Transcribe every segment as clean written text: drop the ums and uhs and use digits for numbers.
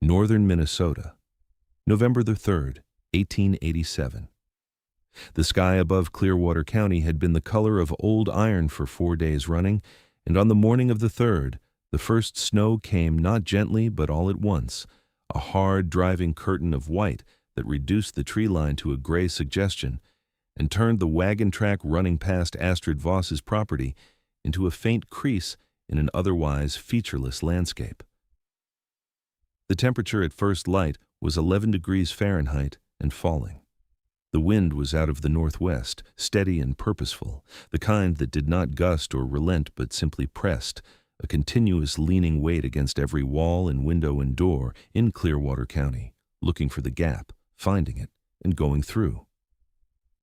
Northern Minnesota, November the 3rd, 1887. The sky above Clearwater County had been the color of old iron for 4 days running, and on the morning of the 3rd, the first snow came not gently but all at once, a hard, driving curtain of white that reduced the tree line to a gray suggestion and turned the wagon track running past Astrid Voss's property into a faint crease in an otherwise featureless landscape. The temperature at first light was 11 degrees Fahrenheit and falling. The wind was out of the northwest, steady and purposeful, the kind that did not gust or relent but simply pressed, a continuous leaning weight against every wall and window and door in Clearwater County, looking for the gap, finding it, and going through.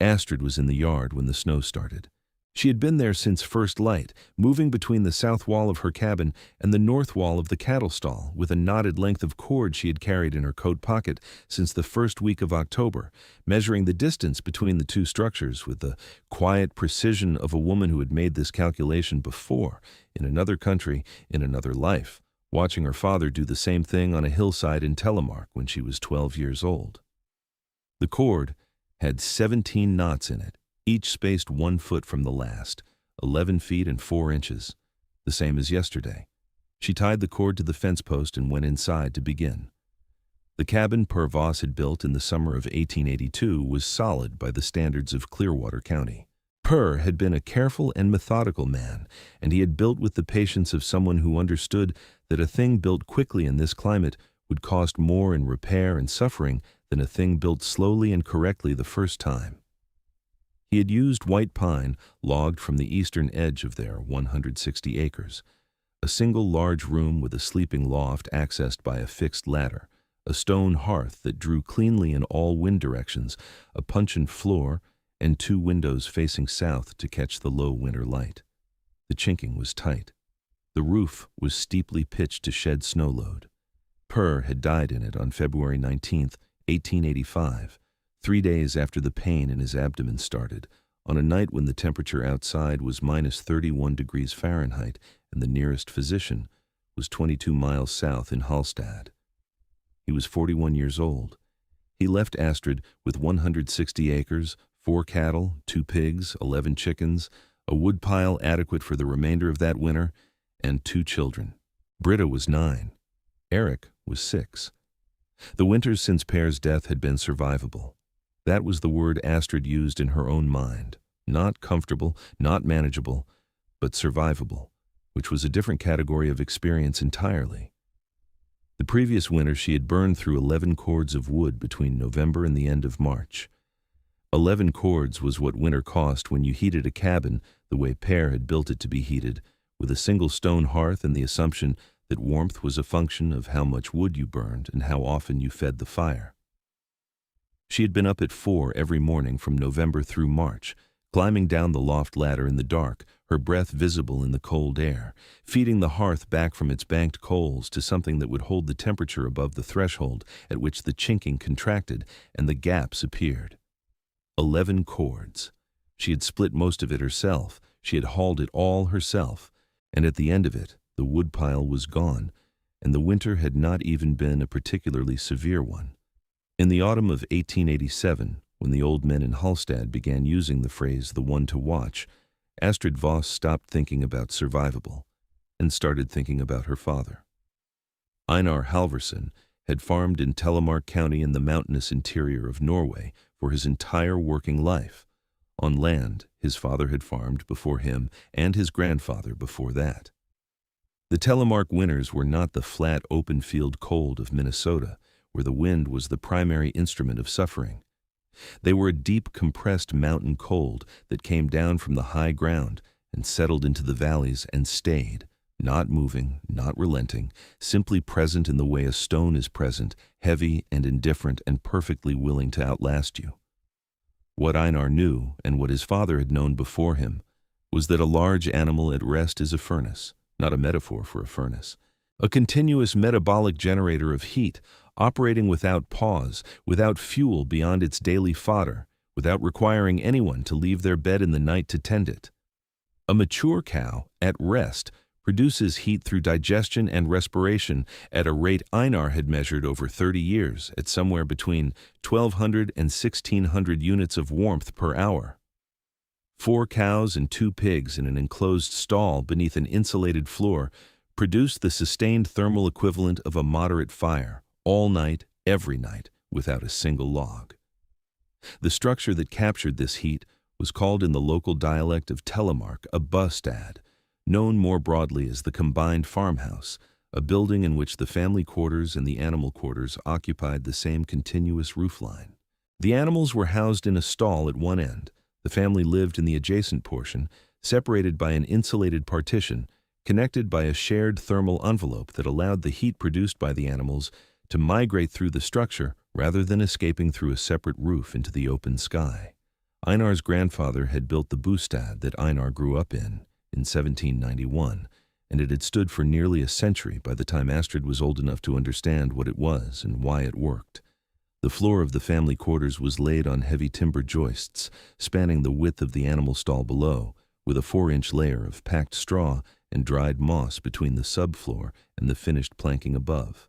Astrid was in the yard when the snow started. She had been there since first light, moving between the south wall of her cabin and the north wall of the cattle stall with a knotted length of cord she had carried in her coat pocket since the first week of October, measuring the distance between the two structures with the quiet precision of a woman who had made this calculation before, in another country, in another life, watching her father do the same thing on a hillside in Telemark when she was 12 years old. The cord had 17 knots in it, each spaced 1 foot from the last, 11 feet and 4 inches, the same as yesterday. She tied the cord to the fence post and went inside to begin. The cabin Per Voss had built in the summer of 1882 was solid by the standards of Clearwater County. Per had been a careful and methodical man, and he had built with the patience of someone who understood that a thing built quickly in this climate would cost more in repair and suffering than a thing built slowly and correctly the first time. He had used white pine logged from the eastern edge of their 160 acres, a single large room with a sleeping loft accessed by a fixed ladder, a stone hearth that drew cleanly in all wind directions, a puncheon floor, and 2 windows facing south to catch the low winter light. The chinking was tight. The roof was steeply pitched to shed snow load. Per had died in it on February 19th, 1885, 3 days after the pain in his abdomen started, on a night when the temperature outside was minus 31 degrees Fahrenheit and the nearest physician was 22 miles south in Hallstatt. He was 41 years old. He left Astrid with 160 acres, 4 cattle, 2 pigs, 11 chickens, a woodpile adequate for the remainder of that winter, and 2 children. Britta was 9. Eric was 6. The winters since Per's death had been survivable. That was the word Astrid used in her own mind. Not comfortable, not manageable, but survivable, which was a different category of experience entirely. The previous winter she had burned through 11 cords of wood between November and the end of March. 11 cords was what winter cost when you heated a cabin the way Per had built it to be heated, with a single stone hearth and the assumption that warmth was a function of how much wood you burned and how often you fed the fire. She had been up at 4 every morning from November through March, climbing down the loft ladder in the dark, her breath visible in the cold air, feeding the hearth back from its banked coals to something that would hold the temperature above the threshold at which the chinking contracted and the gaps appeared. 11 cords. She had split most of it herself, she had hauled it all herself, and at the end of it, the woodpile was gone, and the winter had not even been a particularly severe one. In the autumn of 1887, when the old men in Hallstatt began using the phrase "the one to watch," Astrid Voss stopped thinking about survivable and started thinking about her father. Einar Halvorsen had farmed in Telemark County in the mountainous interior of Norway for his entire working life. On land, his father had farmed before him and his grandfather before that. The Telemark winters were not the flat open field cold of Minnesota, where the wind was the primary instrument of suffering. They were a deep, compressed mountain cold that came down from the high ground and settled into the valleys and stayed, not moving, not relenting, simply present in the way a stone is present, heavy and indifferent and perfectly willing to outlast you. What Einar knew, and what his father had known before him, was that a large animal at rest is a furnace, not a metaphor for a furnace, a continuous metabolic generator of heat, operating without pause, without fuel beyond its daily fodder, without requiring anyone to leave their bed in the night to tend it. A mature cow, at rest, produces heat through digestion and respiration at a rate Einar had measured over 30 years at somewhere between 1,200 and 1,600 units of warmth per hour. 4 cows and 2 pigs in an enclosed stall beneath an insulated floor produced the sustained thermal equivalent of a moderate fire, all night, every night, without a single log. The structure that captured this heat was called in the local dialect of Telemark a bostad, known more broadly as the combined farmhouse, a building in which the family quarters and the animal quarters occupied the same continuous roofline. The animals were housed in a stall at one end. The family lived in the adjacent portion, separated by an insulated partition, connected by a shared thermal envelope that allowed the heat produced by the animals to migrate through the structure rather than escaping through a separate roof into the open sky. Einar's grandfather had built the bostad that Einar grew up in 1791, and it had stood for nearly a century by the time Astrid was old enough to understand what it was and why it worked. The floor of the family quarters was laid on heavy timber joists, spanning the width of the animal stall below, with a 4-inch layer of packed straw and dried moss between the subfloor and the finished planking above.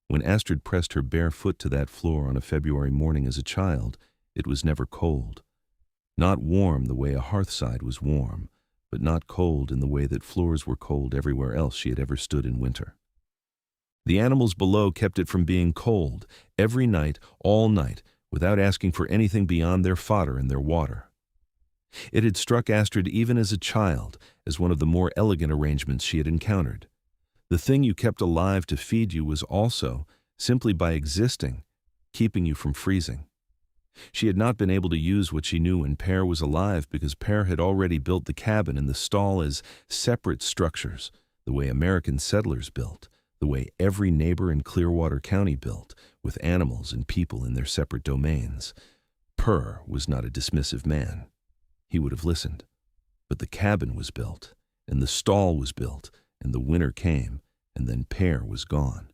When Astrid pressed her bare foot to that floor on a February morning as a child, it was never cold. Not warm the way a hearthside was warm, but not cold in the way that floors were cold everywhere else she had ever stood in winter. The animals below kept it from being cold, every night, all night, without asking for anything beyond their fodder and their water. It had struck Astrid even as a child as one of the more elegant arrangements she had encountered. The thing you kept alive to feed you was also, simply by existing, keeping you from freezing. She had not been able to use what she knew when Per was alive because Per had already built the cabin and the stall as separate structures, the way American settlers built, the way every neighbor in Clearwater County built, with animals and people in their separate domains. Per was not a dismissive man. He would have listened. But the cabin was built, and the stall was built, and the winter came, and then Per was gone.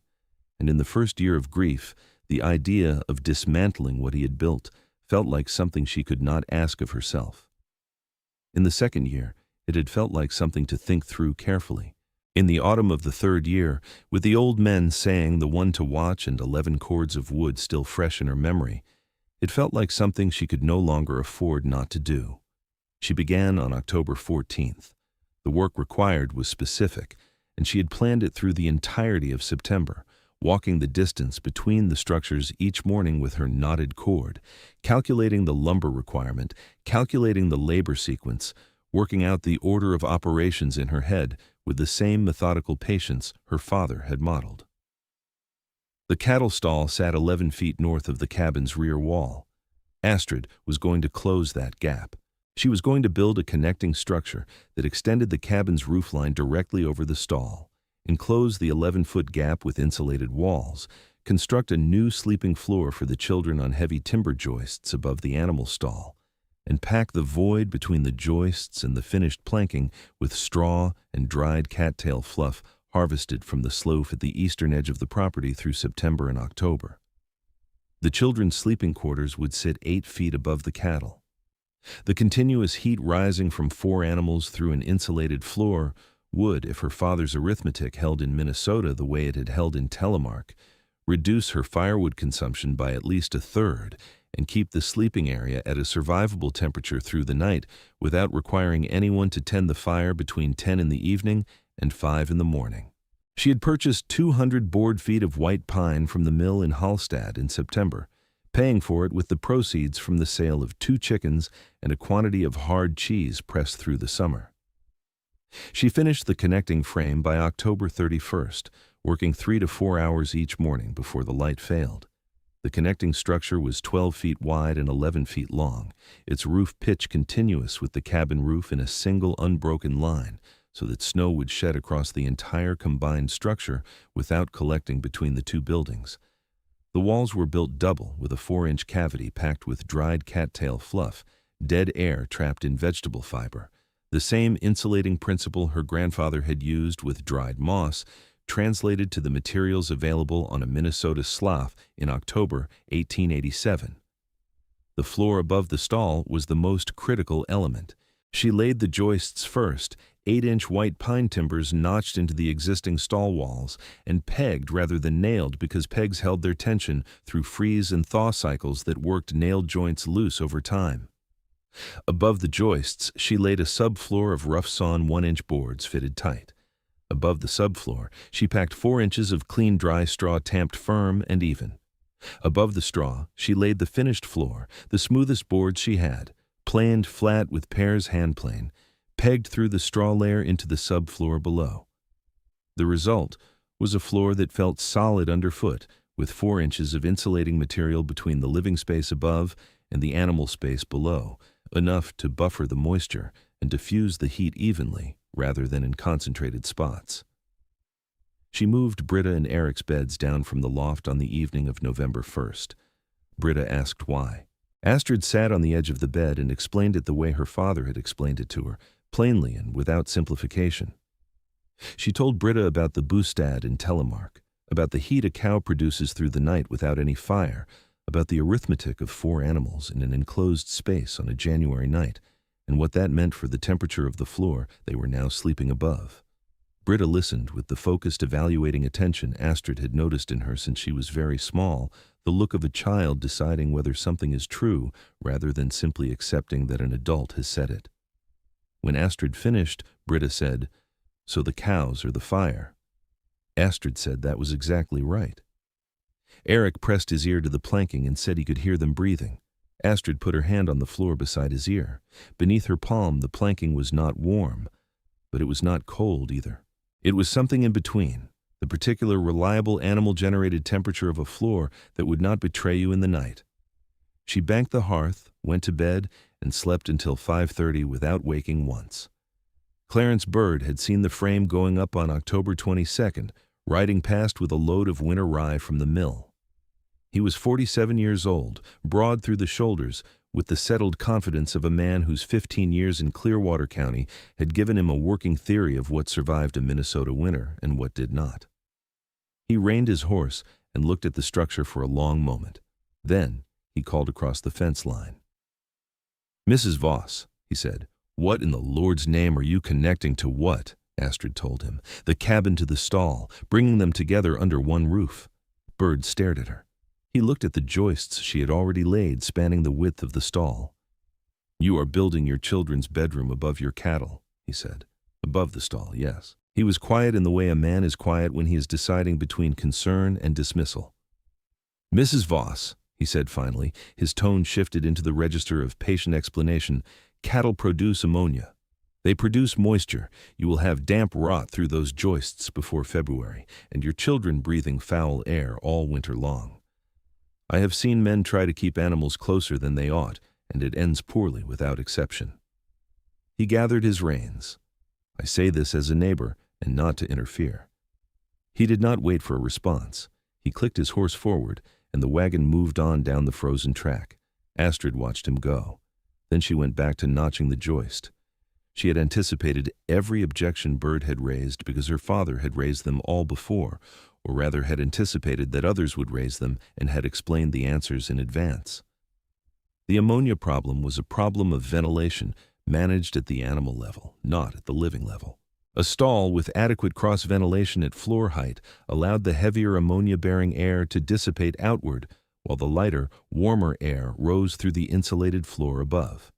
And in the first year of grief, the idea of dismantling what he had built felt like something she could not ask of herself. In the second year, it had felt like something to think through carefully. In the autumn of the third year, with the old men saying the one to watch and 11 cords of wood still fresh in her memory, it felt like something she could no longer afford not to do. She began on October 14th. The work required was specific, and she had planned it through the entirety of September, walking the distance between the structures each morning with her knotted cord, calculating the lumber requirement, calculating the labor sequence, working out the order of operations in her head with the same methodical patience her father had modeled. The cattle stall sat 11 feet north of the cabin's rear wall. Astrid was going to close that gap. She was going to build a connecting structure that extended the cabin's roofline directly over the stall, enclose the 11-foot gap with insulated walls, construct a new sleeping floor for the children on heavy timber joists above the animal stall, and pack the void between the joists and the finished planking with straw and dried cattail fluff harvested from the slough at the eastern edge of the property through September and October. The children's sleeping quarters would sit 8 feet above the cattle. The continuous heat rising from 4 animals through an insulated floor would, if her father's arithmetic held in Minnesota the way it had held in Telemark, reduce her firewood consumption by at least a third and keep the sleeping area at a survivable temperature through the night without requiring anyone to tend the fire between 10 in the evening and 5 in the morning. She had purchased 200 board feet of white pine from the mill in Hallstatt in September, paying for it with the proceeds from the sale of 2 chickens and a quantity of hard cheese pressed through the summer. She finished the connecting frame by October 31st, working 3 to 4 hours each morning before the light failed. The connecting structure was 12 feet wide and 11 feet long, its roof pitch continuous with the cabin roof in a single unbroken line, so that snow would shed across the entire combined structure without collecting between the 2 buildings. The walls were built double with a 4-inch cavity packed with dried cattail fluff, dead air trapped in vegetable fiber. The same insulating principle her grandfather had used with dried moss, translated to the materials available on a Minnesota slough in October 1887. The floor above the stall was the most critical element. She laid the joists first, 8-inch white pine timbers notched into the existing stall walls, and pegged rather than nailed because pegs held their tension through freeze and thaw cycles that worked nailed joints loose over time. Above the joists, she laid a subfloor of rough-sawn 1-inch boards fitted tight. Above the subfloor, she packed 4 inches of clean dry straw tamped firm and even. Above the straw, she laid the finished floor, the smoothest boards she had, planed flat with Pear's hand plane, pegged through the straw layer into the subfloor below. The result was a floor that felt solid underfoot, with 4 inches of insulating material between the living space above and the animal space below, enough to buffer the moisture and diffuse the heat evenly, rather than in concentrated spots. She moved Britta and Eric's beds down from the loft on the evening of November 1st. Britta asked why. Astrid sat on the edge of the bed and explained it the way her father had explained it to her, plainly and without simplification. She told Britta about the boostad in Telemark, about the heat a cow produces through the night without any fire, about the arithmetic of 4 animals in an enclosed space on a January night, and what that meant for the temperature of the floor they were now sleeping above. Britta listened with the focused, evaluating attention Astrid had noticed in her since she was very small, the look of a child deciding whether something is true rather than simply accepting that an adult has said it. When Astrid finished, Britta said, "So the cows are the fire." Astrid said that was exactly right. Eric pressed his ear to the planking and said he could hear them breathing. Astrid put her hand on the floor beside his ear. Beneath her palm, the planking was not warm, but it was not cold either. It was something in between, the particular reliable animal-generated temperature of a floor that would not betray you in the night. She banked the hearth, went to bed, and slept until 5:30 without waking once. Clarence Bird had seen the frame going up on October 22nd, riding past with a load of winter rye from the mill. He was 47 years old, broad through the shoulders, with the settled confidence of a man whose 15 years in Clearwater County had given him a working theory of what survived a Minnesota winter and what did not. He reined his horse and looked at the structure for a long moment. Then he called across the fence line. "Mrs. Voss," he said, "what in the Lord's name are you connecting to what?" Astrid told him. "The cabin to the stall, bringing them together under one roof." Bird stared at her. He looked at the joists she had already laid spanning the width of the stall. "You are building your children's bedroom above your cattle," he said. "Above the stall, yes." He was quiet in the way a man is quiet when he is deciding between concern and dismissal. "Mrs. Voss," he said finally, his tone shifted into the register of patient explanation, "cattle produce ammonia. They produce moisture. You will have damp rot through those joists before February, and your children breathing foul air all winter long. I have seen men try to keep animals closer than they ought, and it ends poorly without exception." He gathered his reins. I say this as a neighbor and not to interfere. He did not wait for a response. He clicked his horse forward, and the wagon moved on down the frozen track. Astrid watched him go. Then she went back to notching the joist. She had anticipated every objection Bird had raised because her father had raised them all before, or rather had anticipated that others would raise them and had explained the answers in advance. The ammonia problem was a problem of ventilation managed at the animal level, not at the living level. A stall with adequate cross-ventilation at floor height allowed the heavier ammonia-bearing air to dissipate outward, while the lighter, warmer air rose through the insulated floor above.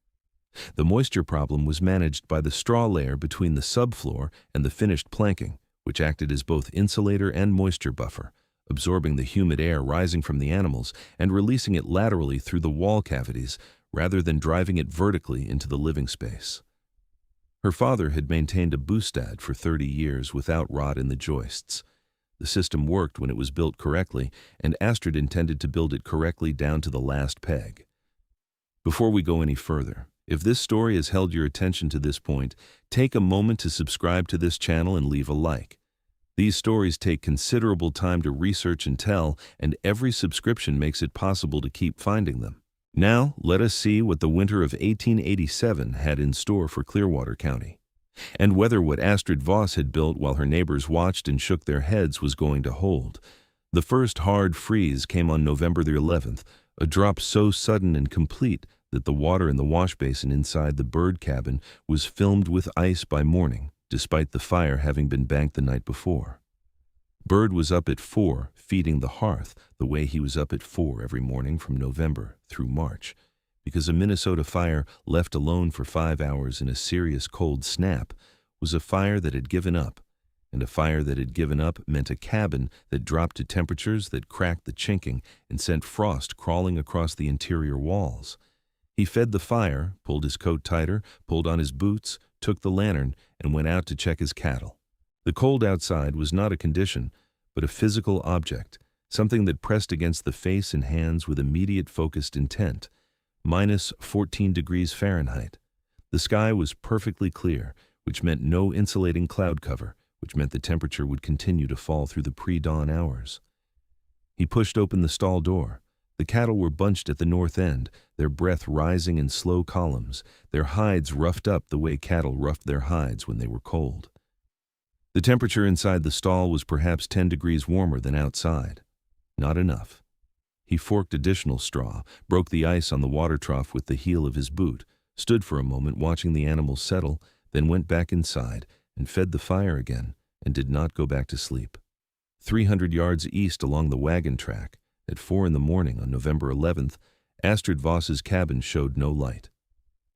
The moisture problem was managed by the straw layer between the subfloor and the finished planking, which acted as both insulator and moisture buffer, absorbing the humid air rising from the animals and releasing it laterally through the wall cavities rather than driving it vertically into the living space. Her father had maintained a boostad for 30 years without rot in the joists. The system worked when it was built correctly, and Astrid intended to build it correctly down to the last peg. Before we go any further, if this story has held your attention to this point, take a moment to subscribe to this channel and leave a like. These stories take considerable time to research and tell, and every subscription makes it possible to keep finding them. Now, let us see what the winter of 1887 had in store for Clearwater County, and whether what Astrid Voss had built while her neighbors watched and shook their heads was going to hold. The first hard freeze came on November the 11th, a drop so sudden and complete that the water in the wash basin inside the bird cabin was filmed with ice by morning, despite the fire having been banked the night before. Bird was up at 4, feeding the hearth, the way he was up at 4 every morning from November through March, because a Minnesota fire left alone for 5 hours in a serious cold snap was a fire that had given up, and a fire that had given up meant a cabin that dropped to temperatures that cracked the chinking and sent frost crawling across the interior walls. He fed the fire, pulled his coat tighter, pulled on his boots, took the lantern, and went out to check his cattle. The cold outside was not a condition, but a physical object, something that pressed against the face and hands with immediate focused intent. Minus 14 degrees Fahrenheit. The sky was perfectly clear, which meant no insulating cloud cover, which meant the temperature would continue to fall through the pre-dawn hours. He pushed open the stall door. The cattle were bunched at the north end, their breath rising in slow columns, their hides roughed up the way cattle roughed their hides when they were cold. The temperature inside the stall was perhaps 10 degrees warmer than outside. Not enough. He forked additional straw, broke the ice on the water trough with the heel of his boot, stood for a moment watching the animals settle, then went back inside and fed the fire again and did not go back to sleep. 300 yards east along the wagon track, at 4 in the morning on November 11th, Astrid Voss's cabin showed no light.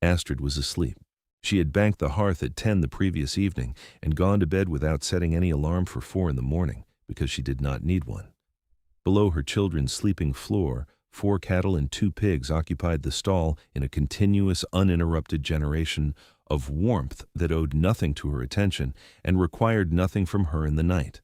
Astrid was asleep. She had banked the hearth at 10 the previous evening and gone to bed without setting any alarm for 4 in the morning because she did not need one. Below her children's sleeping floor, 4 cattle and 2 pigs occupied the stall in a continuous, uninterrupted generation of warmth that owed nothing to her attention and required nothing from her in the night.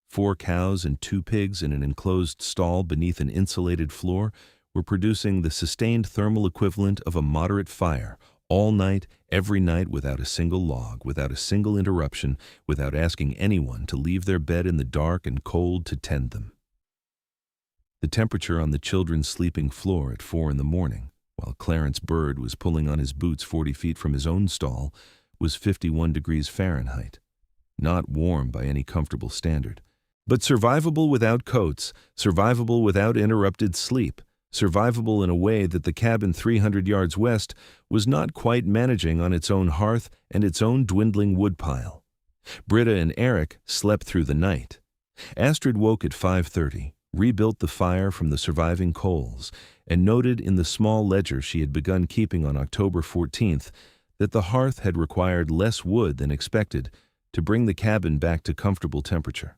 4 cows and 2 pigs in an enclosed stall beneath an insulated floor were producing the sustained thermal equivalent of a moderate fire, all night, every night, without a single log, without a single interruption, without asking anyone to leave their bed in the dark and cold to tend them. The temperature on the children's sleeping floor at 4 in the morning, while Clarence Bird was pulling on his boots 40 feet from his own stall, was 51 degrees Fahrenheit. Not warm by any comfortable standard, but survivable without coats, survivable without interrupted sleep, survivable in a way that the cabin 300 yards west was not quite managing on its own hearth and its own dwindling woodpile. Britta and Eric slept through the night. Astrid woke at 5:30. Rebuilt the fire from the surviving coals, and noted in the small ledger she had begun keeping on October 14th that the hearth had required less wood than expected to bring the cabin back to comfortable temperature.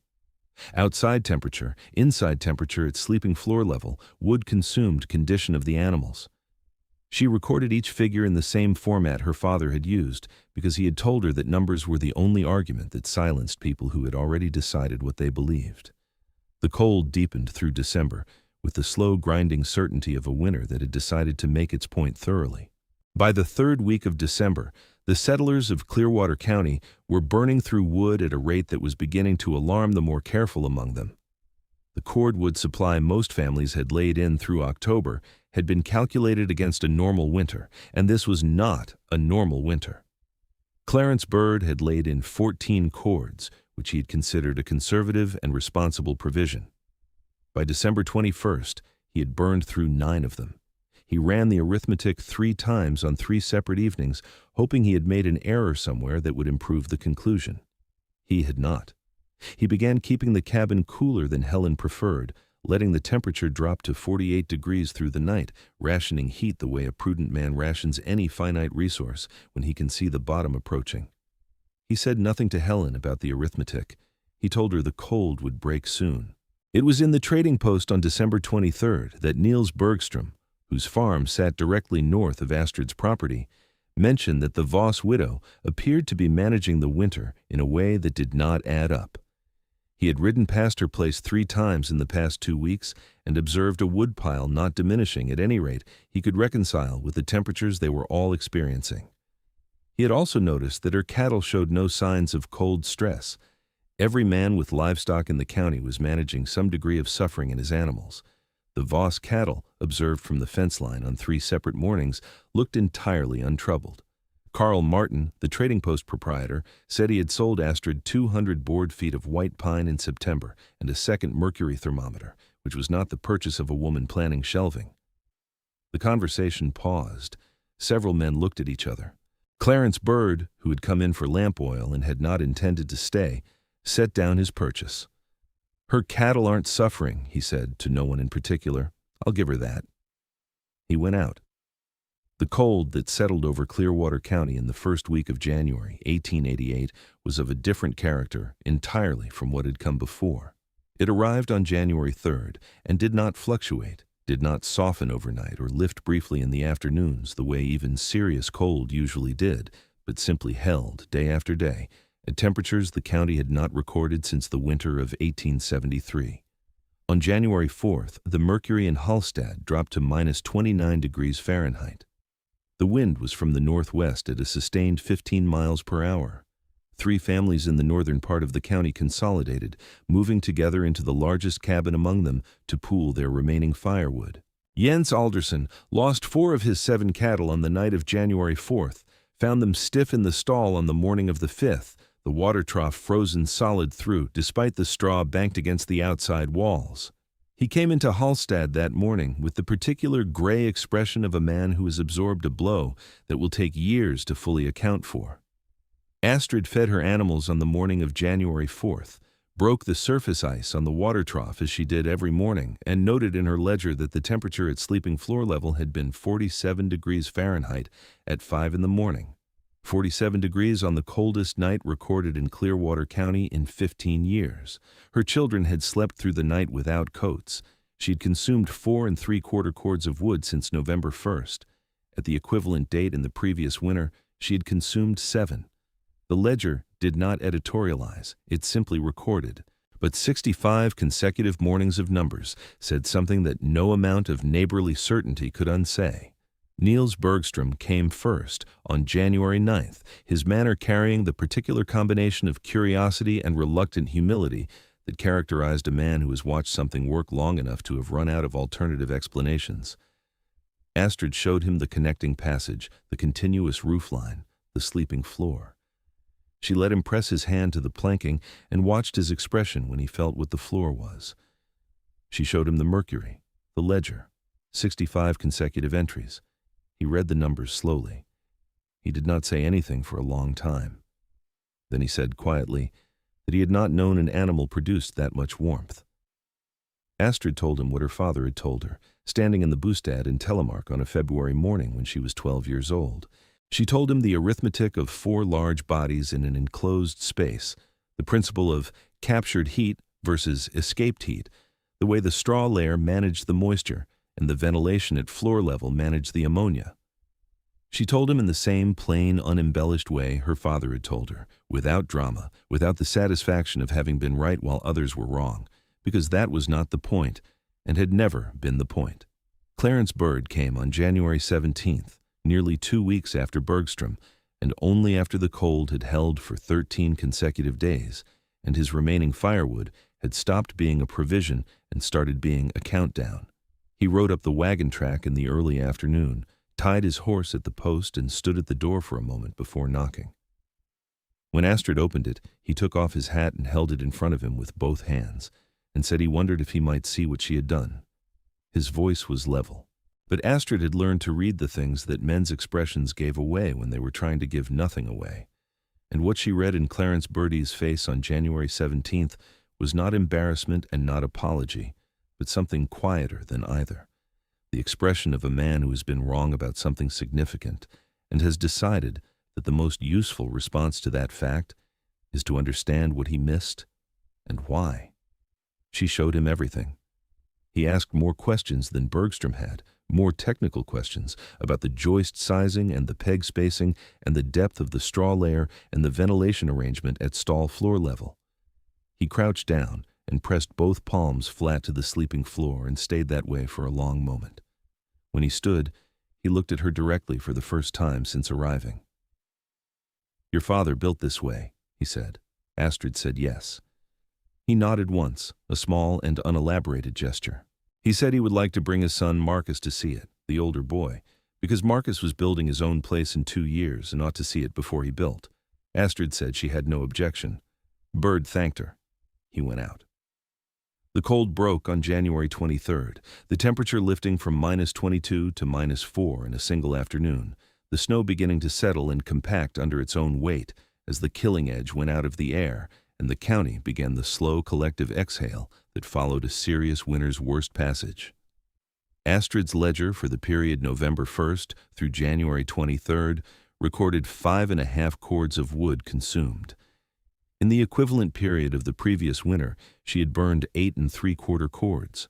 Outside temperature, inside temperature at sleeping floor level, wood-consumed condition of the animals. She recorded each figure in the same format her father had used because he had told her that numbers were the only argument that silenced people who had already decided what they believed. The cold deepened through December, with the slow grinding certainty of a winter that had decided to make its point thoroughly. By the 3rd week of December, the settlers of Clearwater County were burning through wood at a rate that was beginning to alarm the more careful among them. The cordwood supply most families had laid in through October had been calculated against a normal winter, and this was not a normal winter. Clarence Bird had laid in 14 cords, which he had considered a conservative and responsible provision. By December 21st, he had burned through 9 of them. He ran the arithmetic 3 times on 3 separate evenings, hoping he had made an error somewhere that would improve the conclusion. He had not. He began keeping the cabin cooler than Helen preferred, letting the temperature drop to 48 degrees through the night, rationing heat the way a prudent man rations any finite resource when he can see the bottom approaching. He said nothing to Helen about the arithmetic. He told her the cold would break soon. It was in the trading post on December 23rd that Niels Bergstrom, whose farm sat directly north of Astrid's property, mentioned that the Voss widow appeared to be managing the winter in a way that did not add up. He had ridden past her place 3 times in the past 2 weeks and observed a woodpile not diminishing. At any rate, he could reconcile with the temperatures they were all experiencing. He had also noticed that her cattle showed no signs of cold stress. Every man with livestock in the county was managing some degree of suffering in his animals. The Voss cattle, observed from the fence line on 3 separate mornings, looked entirely untroubled. Carl Martin, the trading post proprietor, said he had sold Astrid 200 board feet of white pine in September and a second mercury thermometer, which was not the purchase of a woman planning shelving. The conversation paused. Several men looked at each other. Clarence Bird, who had come in for lamp oil and had not intended to stay, set down his purchase. "Her cattle aren't suffering," he said, to no one in particular. "I'll give her that." He went out. The cold that settled over Clearwater County in the first week of January, 1888, was of a different character entirely from what had come before. It arrived on January 3rd and did not fluctuate, did not soften overnight or lift briefly in the afternoons the way even serious cold usually did, but simply held day after day at temperatures the county had not recorded since the winter of 1873. On January 4th, the mercury in Hallstatt dropped to minus 29 degrees Fahrenheit. The wind was from the northwest at a sustained 15 miles per hour. 3 families in the northern part of the county consolidated, moving together into the largest cabin among them to pool their remaining firewood. Jens Alderson lost 4 of his 7 cattle on the night of January 4th, found them stiff in the stall on the morning of the 5th, the water trough frozen solid through despite the straw banked against the outside walls. He came into Hallstatt that morning with the particular gray expression of a man who has absorbed a blow that will take years to fully account for. Astrid fed her animals on the morning of January 4th, broke the surface ice on the water trough as she did every morning, and noted in her ledger that the temperature at sleeping floor level had been 47 degrees Fahrenheit at 5 in the morning. 47 degrees on the coldest night recorded in Clearwater County in 15 years. Her children had slept through the night without coats. She had consumed 4 3/4 cords of wood since November 1st. At the equivalent date in the previous winter, she had consumed 7. The ledger did not editorialize, it simply recorded. But 65 consecutive mornings of numbers said something that no amount of neighborly certainty could unsay. Niels Bergstrom came first on January 9th, his manner carrying the particular combination of curiosity and reluctant humility that characterized a man who has watched something work long enough to have run out of alternative explanations. Astrid showed him the connecting passage, the continuous roofline, the sleeping floor. She let him press his hand to the planking and watched his expression when he felt what the floor was. She showed him the mercury, the ledger, 65 consecutive entries. He read the numbers slowly. He did not say anything for a long time. Then he said quietly that he had not known an animal produced that much warmth. Astrid told him what her father had told her, standing in the Bostad in Telemark on a February morning when she was 12 years old. She told him the arithmetic of 4 large bodies in an enclosed space, the principle of captured heat versus escaped heat, the way the straw layer managed the moisture, and the ventilation at floor level managed the ammonia. She told him in the same plain, unembellished way her father had told her, without drama, without the satisfaction of having been right while others were wrong, because that was not the point, and had never been the point. Clarence Bird came on January 17th, nearly 2 weeks after Bergstrom, and only after the cold had held for 13 consecutive days, and his remaining firewood had stopped being a provision and started being a countdown. He rode up the wagon track in the early afternoon, tied his horse at the post, and stood at the door for a moment before knocking. When Astrid opened it, he took off his hat and held it in front of him with both hands, and said he wondered if he might see what she had done. His voice was level. But Astrid had learned to read the things that men's expressions gave away when they were trying to give nothing away. And what she read in Clarence Birdie's face on January 17th was not embarrassment and not apology, but something quieter than either. The expression of a man who has been wrong about something significant and has decided that the most useful response to that fact is to understand what he missed and why. She showed him everything. He asked more questions than Bergstrom had, more technical questions about the joist sizing and the peg spacing and the depth of the straw layer and the ventilation arrangement at stall floor level. He crouched down and pressed both palms flat to the sleeping floor and stayed that way for a long moment. When he stood, he looked at her directly for the first time since arriving. "Your father built this way," he said. Astrid said yes. He nodded once, a small and unelaborated gesture. He said he would like to bring his son Marcus to see it, the older boy, because Marcus was building his own place in 2 years and ought to see it before he built. Astrid said she had no objection. Bird thanked her. He went out. The cold broke on January 23rd, the temperature lifting from -22 to -4 in a single afternoon, the snow beginning to settle and compact under its own weight as the killing edge went out of the air and the county began the slow collective exhale that followed a serious winter's worst passage. Astrid's ledger for the period November 1st through January 23rd recorded 5.5 cords of wood consumed. In the equivalent period of the previous winter, she had burned 8 3/4 cords.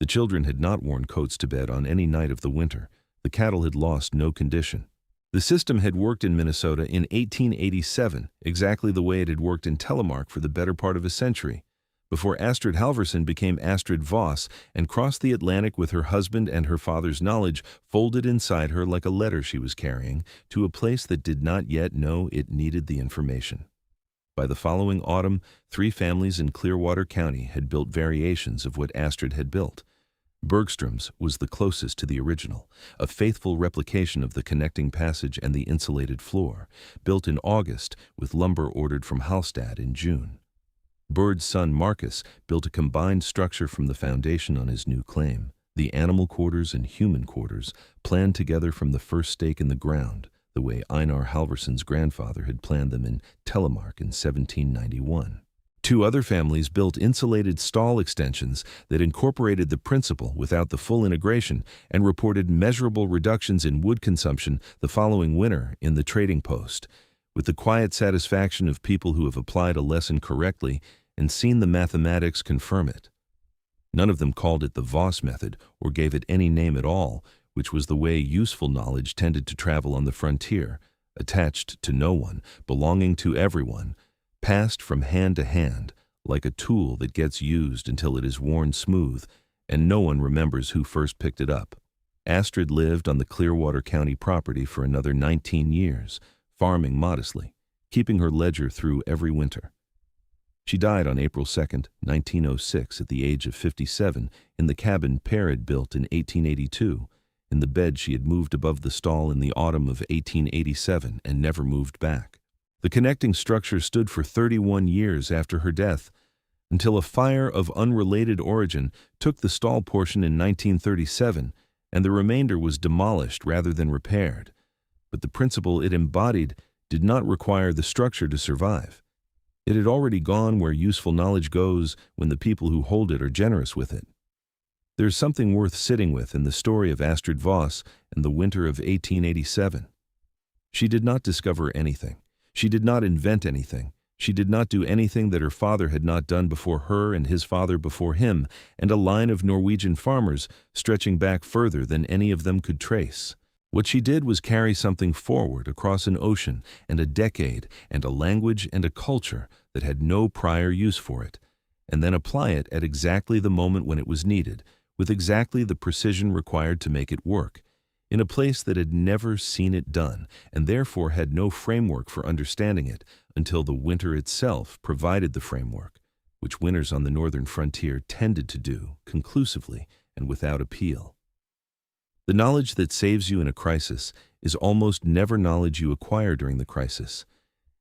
The children had not worn coats to bed on any night of the winter. The cattle had lost no condition. The system had worked in Minnesota in 1887, exactly the way it had worked in Telemark for the better part of a century, before Astrid Halverson became Astrid Voss and crossed the Atlantic with her husband and her father's knowledge folded inside her like a letter she was carrying to a place that did not yet know it needed the information. By the following autumn, 3 families in Clearwater County had built variations of what Astrid had built. Bergstrom's was the closest to the original, a faithful replication of the connecting passage and the insulated floor, built in August with lumber ordered from Hallstatt in June. Bird's son Marcus built a combined structure from the foundation on his new claim, the animal quarters and human quarters, planned together from the first stake in the ground, the way Einar Halverson's grandfather had planned them in Telemark in 1791. 2 other families built insulated stall extensions that incorporated the principle without the full integration and reported measurable reductions in wood consumption the following winter in the trading post, with the quiet satisfaction of people who have applied a lesson correctly and seen the mathematics confirm it. None of them called it the Voss method or gave it any name at all, which was the way useful knowledge tended to travel on the frontier, attached to no one, belonging to everyone, passed from hand to hand, like a tool that gets used until it is worn smooth, and no one remembers who first picked it up. Astrid lived on the Clearwater County property for another 19 years, farming modestly, keeping her ledger through every winter. She died on April 2, 1906, at the age of 57, in the cabin Per had built in 1882, in the bed she had moved above the stall in the autumn of 1887 and never moved back. The connecting structure stood for 31 years after her death, until a fire of unrelated origin took the stall portion in 1937, and the remainder was demolished rather than repaired. But the principle it embodied did not require the structure to survive. It had already gone where useful knowledge goes when the people who hold it are generous with it. There is something worth sitting with in the story of Astrid Voss and the winter of 1887. She did not discover anything. She did not invent anything. She did not do anything that her father had not done before her and his father before him, and a line of Norwegian farmers stretching back further than any of them could trace. What she did was carry something forward across an ocean and a decade and a language and a culture that had no prior use for it, and then apply it at exactly the moment when it was needed, with exactly the precision required to make it work, in a place that had never seen it done, and therefore had no framework for understanding it until the winter itself provided the framework, which winters on the northern frontier tended to do, conclusively and without appeal. The knowledge that saves you in a crisis is almost never knowledge you acquire during the crisis.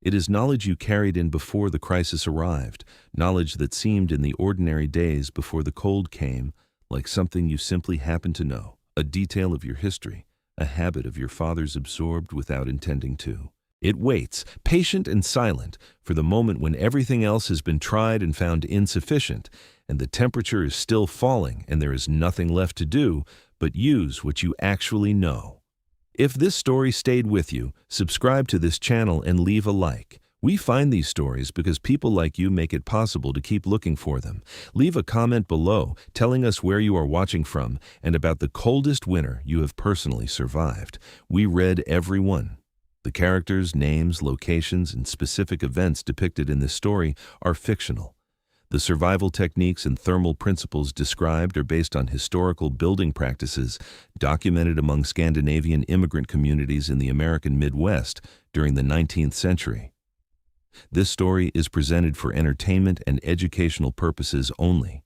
It is knowledge you carried in before the crisis arrived, knowledge that seemed in the ordinary days before the cold came, like something you simply happened to know, a detail of your history, a habit of your father's absorbed without intending to. It waits, patient and silent, for the moment when everything else has been tried and found insufficient, and the temperature is still falling and there is nothing left to do but use what you actually know. If this story stayed with you, subscribe to this channel and leave a like. We find these stories because people like you make it possible to keep looking for them. Leave a comment below telling us where you are watching from and about the coldest winter you have personally survived. We read every one. The characters, names, locations, and specific events depicted in this story are fictional. The survival techniques and thermal principles described are based on historical building practices documented among Scandinavian immigrant communities in the American Midwest during the 19th century. This story is presented for entertainment and educational purposes only.